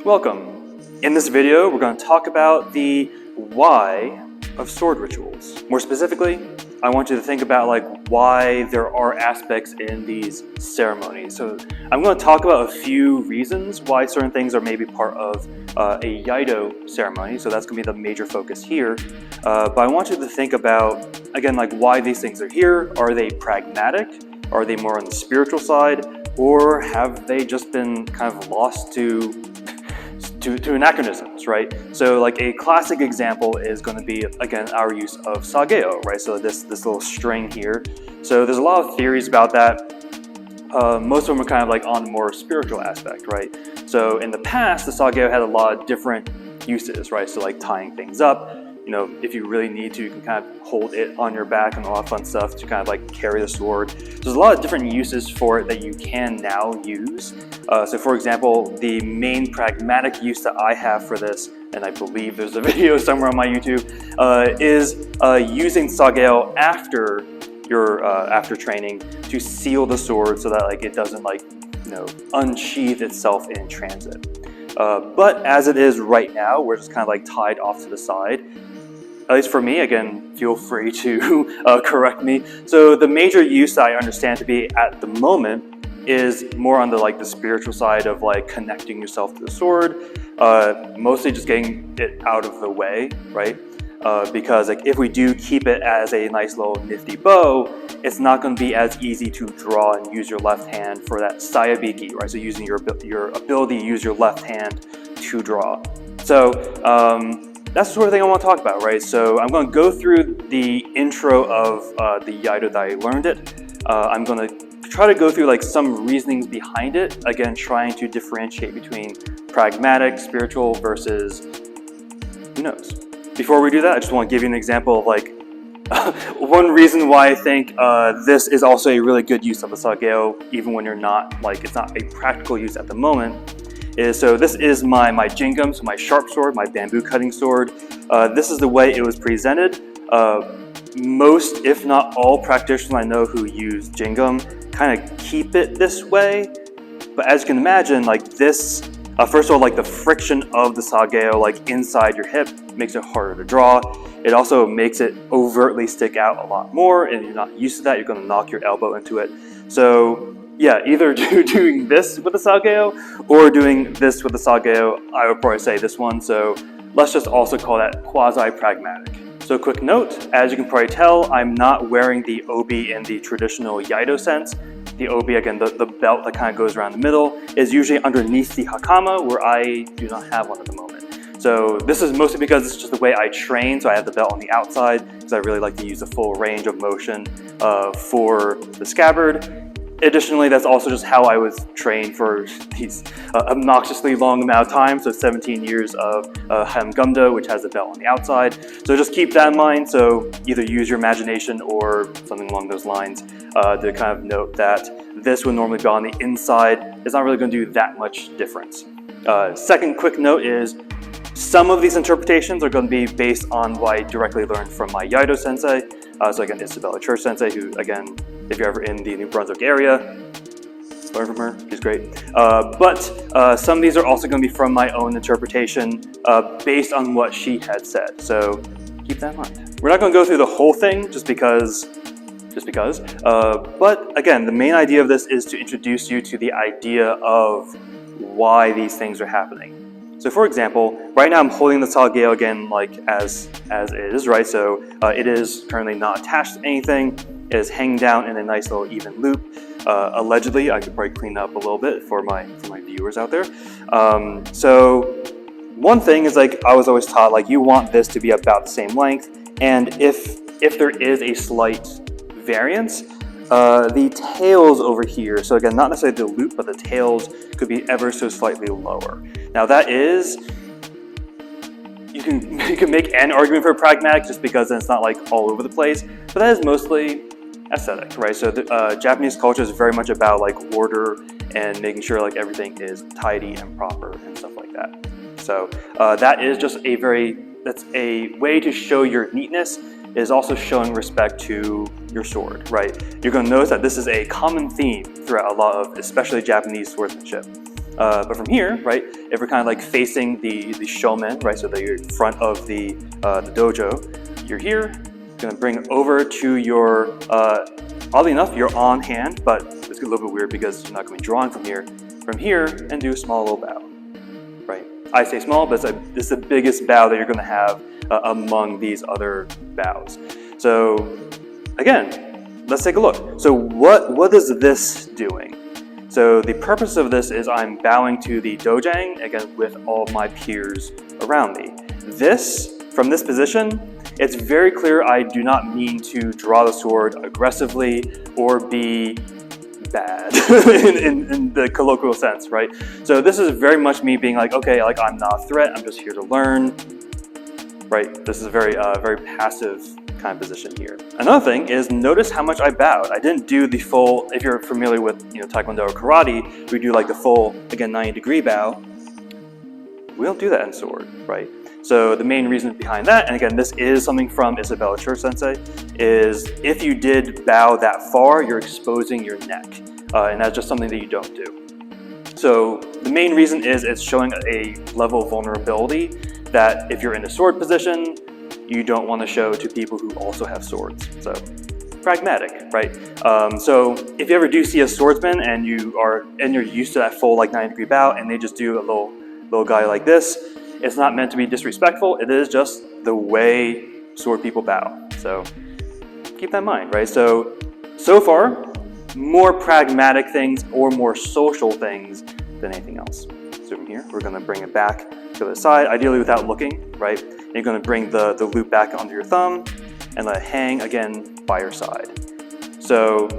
Welcome. In this video, we're going to talk about the why of sword rituals. More specifically, I want you to think about why there are aspects in these ceremonies. So I'm going to talk about a few reasons why certain things are maybe part of a Iaido ceremony. So that's going to be the major focus here. But I want you to think about, again, why these things are here. Are they pragmatic? Are they more on the spiritual side? Or have they just been kind of lost to anachronisms, right? So a classic example is going to be, again, our use of sageo, right? So this little string here. So there's a lot of theories about that. Most of them are kind of on the more spiritual aspect, right? So in the past, the sageo had a lot of different uses, right? So tying things up. If you really need to, you can kind of hold it on your back and a lot of fun stuff to kind of carry the sword. There's a lot of different uses for it that you can now use. So for example, the main pragmatic use that I have for this, and I believe there's a video somewhere on my YouTube, is using sageo after after training to seal the sword so that it doesn't unsheath itself in transit. But as it is right now, we're just kind of tied off to the side. At least for me, again, feel free to correct me. So the major use that I understand to be at the moment is more on the spiritual side of connecting yourself to the sword, mostly just getting it out of the way, right? Because if we do keep it as a nice little nifty bow, it's not going to be as easy to draw and use your left hand for that sayabiki, right? So using your ability to use your left hand to draw. So that's the sort of thing I want to talk about, right? So I'm going to go through the intro of the Iaido that I learned it. I'm going to try to go through some reasonings behind it, again trying to differentiate between pragmatic, spiritual versus who knows. Before we do that, I just want to give you an example of one reason why I think this is also a really good use of the sageo, even when you're not it's not a practical use at the moment. So this is my jingam, so my sharp sword, my bamboo cutting sword. This is the way it was presented. Most, if not all, practitioners I know who use jingam kind of keep it this way. But as you can imagine, this, first of all, the friction of the sageo inside your hip makes it harder to draw. It also makes it overtly stick out a lot more, and you're not used to that. You're going to knock your elbow into it. So yeah, either doing this with the sageo or doing this with the sageo, I would probably say this one. So let's just also call that quasi-pragmatic. So quick note, as you can probably tell, I'm not wearing the obi in the traditional Iaido sense. The obi, again, the belt that kind of goes around the middle, is usually underneath the hakama, where I do not have one at the moment. So this is mostly because it's just the way I train, so I have the belt on the outside, because I really like to use the full range of motion for the scabbard. Additionally, that's also just how I was trained for these obnoxiously long amount of time, so 17 years of Haidong Gumdo, which has a belt on the outside. So just keep that in mind, so either use your imagination or something along those lines to kind of note that this would normally be on the inside. It's not really going to do that much difference. Second quick note is, some of these interpretations are going to be based on what I directly learned from my Iaido sensei. So again, Isabella Church sensei, who, again, if you're ever in the New Brunswick area, learn from her, she's great. But some of these are also going to be from my own interpretation based on what she had said. So keep that in mind. We're not going to go through the whole thing just because. But again, the main idea of this is to introduce you to the idea of why these things are happening. So for example, right now I'm holding the sageo again as is, right? So it is currently not attached to anything. It is hanging down in a nice little even loop. Allegedly, I could probably clean up a little bit for my viewers out there. So one thing is I was always taught you want this to be about the same length, and if there is a slight variance, the tails over here, so again, not necessarily the loop, but the tails could be ever so slightly lower. Now that is, you can make an argument for pragmatic just because then it's not all over the place, but that is mostly aesthetic, right? So the Japanese culture is very much about order and making sure everything is tidy and proper and stuff like that. So that is just that's a way to show your neatness. Is also showing respect to your sword, right? You're going to notice that this is a common theme throughout a lot of, especially Japanese swordsmanship. But from here, right, if we're kind of like facing the shomen, right, so the front of the dojo, you're here, gonna bring over to your, oddly enough, you're on hand, but it's a little bit weird because you're not gonna be drawing from here, and do a small little bow, right? I say small, but it's the biggest bow that you're gonna have among these other bows. So again, let's take a look. So what is this doing? So the purpose of this is I'm bowing to the dojang, again, with all my peers around me. From this position, it's very clear I do not mean to draw the sword aggressively or be bad in the colloquial sense, right? So this is very much me being like, okay, like I'm not a threat, I'm just here to learn, right? This is a very passive kind of position here. Another thing is notice how much I bowed. I didn't do the full, if you're familiar with Taekwondo or karate, we do like the full, again, 90-degree bow. We don't do that in sword, right? So the main reason behind that, and again, this is something from Isabella Church Sensei, is if you did bow that far, you're exposing your neck. And that's just something that you don't do. So the main reason is it's showing a level of vulnerability that if you're in a sword position, you don't want to show to people who also have swords. So pragmatic, right? So if you ever do see a swordsman and you're used to that full like 90-degree bow and they just do a little guy like this, it's not meant to be disrespectful. It is just the way sword people bow. So keep that in mind, right? So far, more pragmatic things or more social things than anything else. So from here, we're going to bring it back to the side, ideally without looking, right? And you're going to bring the loop back onto your thumb and let it hang again by your side. So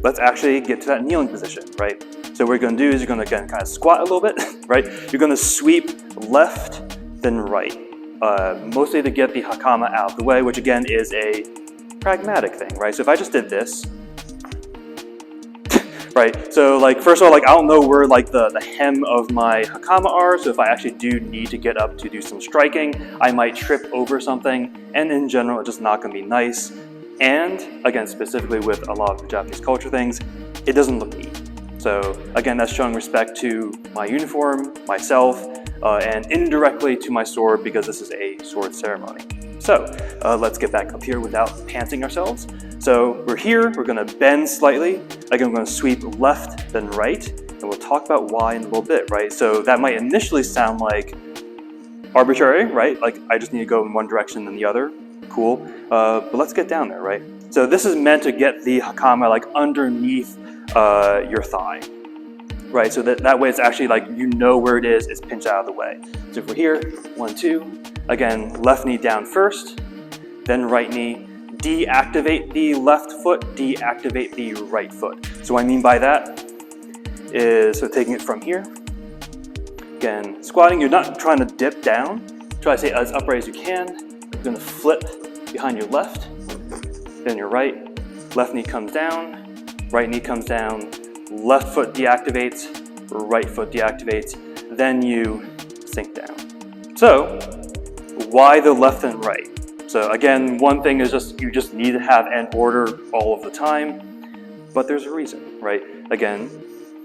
let's actually get to that kneeling position, right? So what you're going to do is you're going to again kind of squat a little bit, right? You're going to sweep left, then right, mostly to get the hakama out of the way, which again is a pragmatic thing, right? So if I just did this, right? So like first of all, like I don't know where like the hem of my hakama are, so if I actually do need to get up to do some striking, I might trip over something, and in general, it's just not going to be nice. And again, specifically with a lot of the Japanese culture things, it doesn't look neat. So again, that's showing respect to my uniform, myself, and indirectly to my sword because this is a sword ceremony. So let's get back up here without panting ourselves. So we're here, we're going to bend slightly. Again, we're going to sweep left, then right, and we'll talk about why in a little bit, right? So that might initially sound like arbitrary, right? Like I just need to go in one direction than the other. Cool. But let's get down there, right? So this is meant to get the hakama like underneath your thigh, right? So that way it's actually like you know where it is, it's pinched out of the way. So if we're here, 1, 2, again, left knee down first, then right knee, deactivate the left foot, deactivate the right foot. So what I mean by that is, so taking it from here, again, squatting, you're not trying to dip down, try to stay as upright as you can. You're gonna flip behind your left, then your right, left knee comes down, right knee comes down, left foot deactivates, right foot deactivates, then you sink down. So why the left and right? So again, one thing is just you just need to have an order all of the time, but there's a reason, right? Again,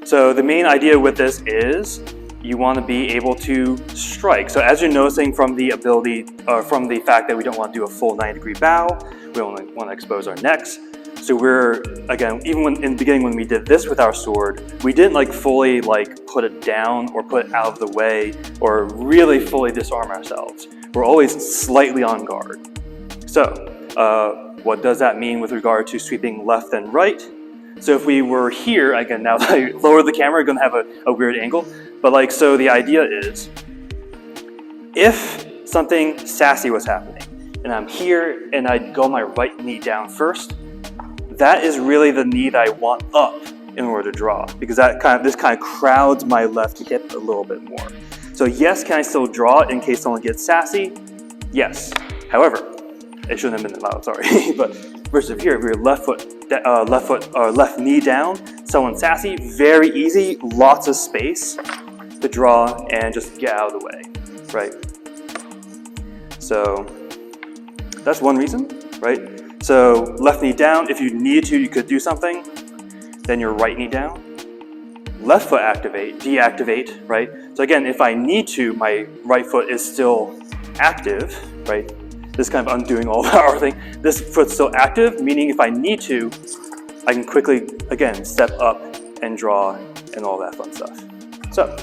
so the main idea with this is you want to be able to strike. So as you're noticing from the ability, from the fact that we don't want to do a full 90-degree bow, we only want to expose our necks. So we're, again, even when in the beginning when we did this with our sword, we didn't like fully like put it down or put it out of the way or really fully disarm ourselves. We're always slightly on guard. So what does that mean with regard to sweeping left and right? So if we were here, again, now that I lower the camera, we're gonna have a weird angle. But like, so the idea is, if something sassy was happening, and I'm here, and I go my right knee down first, that is really the knee that I want up in order to draw, because this kind of crowds my left hip a little bit more. So yes, can I still draw in case someone gets sassy? Yes. However, it shouldn't have been loud, sorry. But versus here, if you're left knee down, someone sassy, very easy, lots of space to draw and just get out of the way, right? So that's one reason, right? So left knee down, if you needed to, you could do something. Then your right knee down. left foot activate, deactivate, right? So again, if I need to, my right foot is still active, right? This is kind of undoing all our thing. This foot's still active, meaning if I need to, I can quickly, again, step up and draw and all that fun stuff. So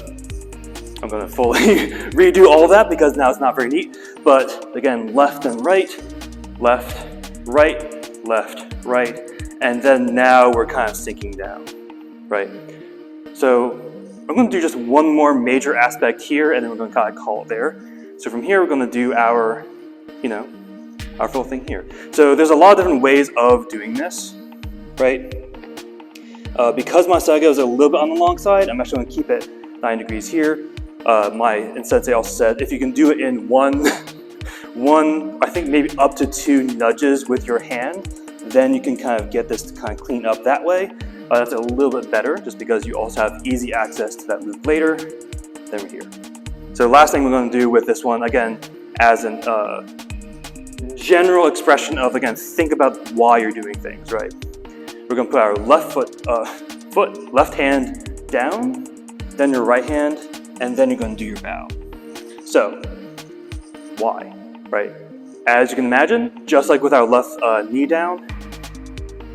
I'm gonna fully redo all of that because now it's not very neat. But again, left and right, left, right, and then now we're kind of sinking down, right? So I'm gonna do just one more major aspect here and then we're gonna kind of call it there. So from here, we're gonna do our, our full thing here. So there's a lot of different ways of doing this, right? Because my saga is a little bit on the long side, I'm actually gonna keep it 9 degrees here. My sensei also said if you can do it in one, I think maybe up to 2 nudges with your hand, then you can kind of get this to kind of clean up that way. That's a little bit better just because you also have easy access to that loop later. Then we're here. So last thing we're going to do with this one, again, as a general expression of, again, think about why you're doing things, right? We're going to put our left left hand down, then your right hand, and then you're going to do your bow. So, why, right? As you can imagine, just like with our left knee down,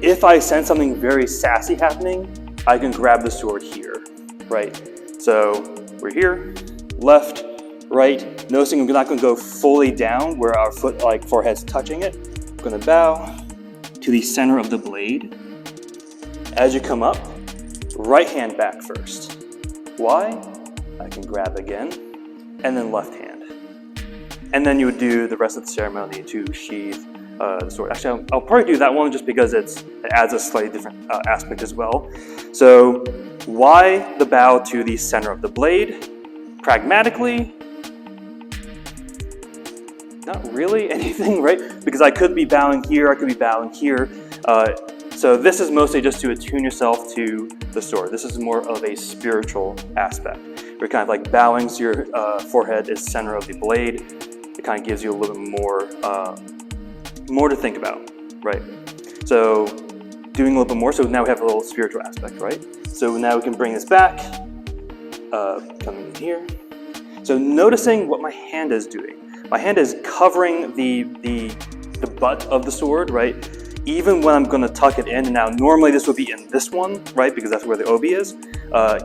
if I sense something very sassy happening, I can grab the sword here, right? So we're here, left, right. Noticing we're not going to go fully down where our forehead's touching it. I'm going to bow to the center of the blade. As you come up, right hand back first. Why? I can grab again, and then left hand. And then you would do the rest of the ceremony to sheath the sword. Actually, I'll probably do that one just because it adds a slightly different aspect as well. So why the bow to the center of the blade? Pragmatically, not really anything, right? Because I could be bowing here, I could be bowing here. So this is mostly just to attune yourself to the sword. This is more of a spiritual aspect. You're kind of like bowing so your forehead is center of the blade. It kind of gives you a little bit more to think about, right? So doing a little bit more, so now we have a little spiritual aspect, right? So now we can bring this back, coming in here. So noticing what my hand is doing. My hand is covering the butt of the sword, right? Even when I'm going to tuck it in, and now normally this would be in this one, right? Because that's where the obi is.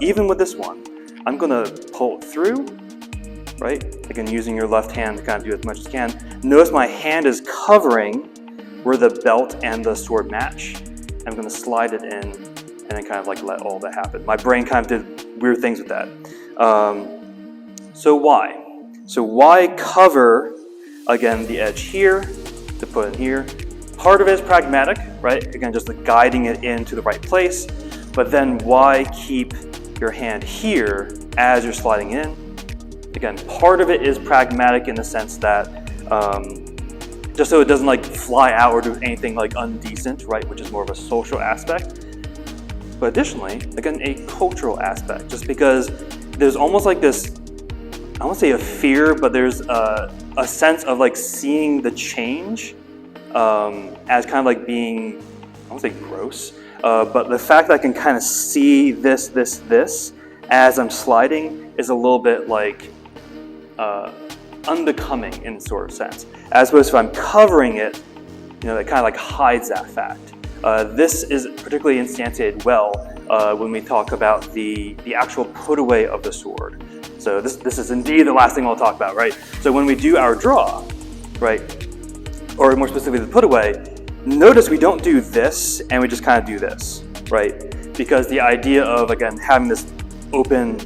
Even with this one, I'm going to pull it through, right? Again, using your left hand to kind of do as much as you can. Notice my hand is covering where the belt and the sword match. I'm going to slide it in and then kind of like let all that happen. My brain kind of did weird things with that. So why? So why cover, again, the edge here to put in here? Part of it is pragmatic, right? Again, just like guiding it into the right place. But then why keep your hand here as you're sliding in? Again, part of it is pragmatic in the sense that just so it doesn't like fly out or do anything like undecent, right? Which is more of a social aspect. But additionally, again, a cultural aspect, just because there's almost like this, I won't say a fear, but there's a sense of like seeing the change as kind of like being, I won't say gross, but the fact that I can kind of see this as I'm sliding is a little bit like unbecoming in sort of sense. As opposed to if I'm covering it, that kind of like hides that fact. This is particularly instantiated well when we talk about the actual put away of the sword. So this is indeed the last thing we'll talk about, right? So when we do our draw, right, or more specifically the put away, notice we don't do this and we just kind of do this, right? Because the idea of, again, having this open,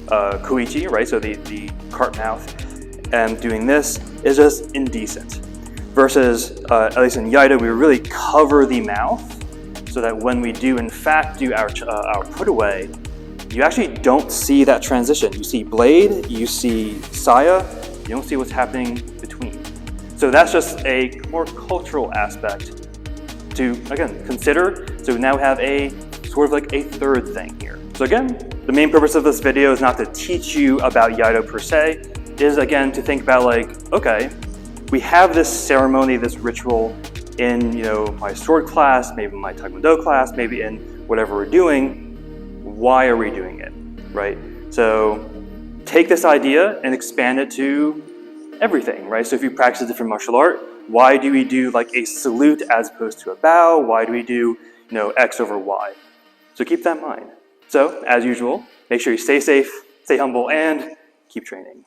koichi, right? So the cart mouth, and doing this is just indecent. Versus, at least in Iaido, we really cover the mouth so that when we do in fact do our put away, you actually don't see that transition. You see blade, you see saya, you don't see what's happening between. So that's just a more cultural aspect to, again, consider. So now we have a sort of like a third thing here. So again, the main purpose of this video is not to teach you about Iaido per se, it is again to think about like, okay, we have this ceremony, this ritual in my sword class, maybe my taekwondo class, maybe in whatever we're doing. why are we doing it, right? So take this idea and expand it to everything, right? So if you practice a different martial art, why do we do like a salute as opposed to a bow? Why do we do, X over Y? So keep that in mind. So as usual, make sure you stay safe, stay humble, and keep training.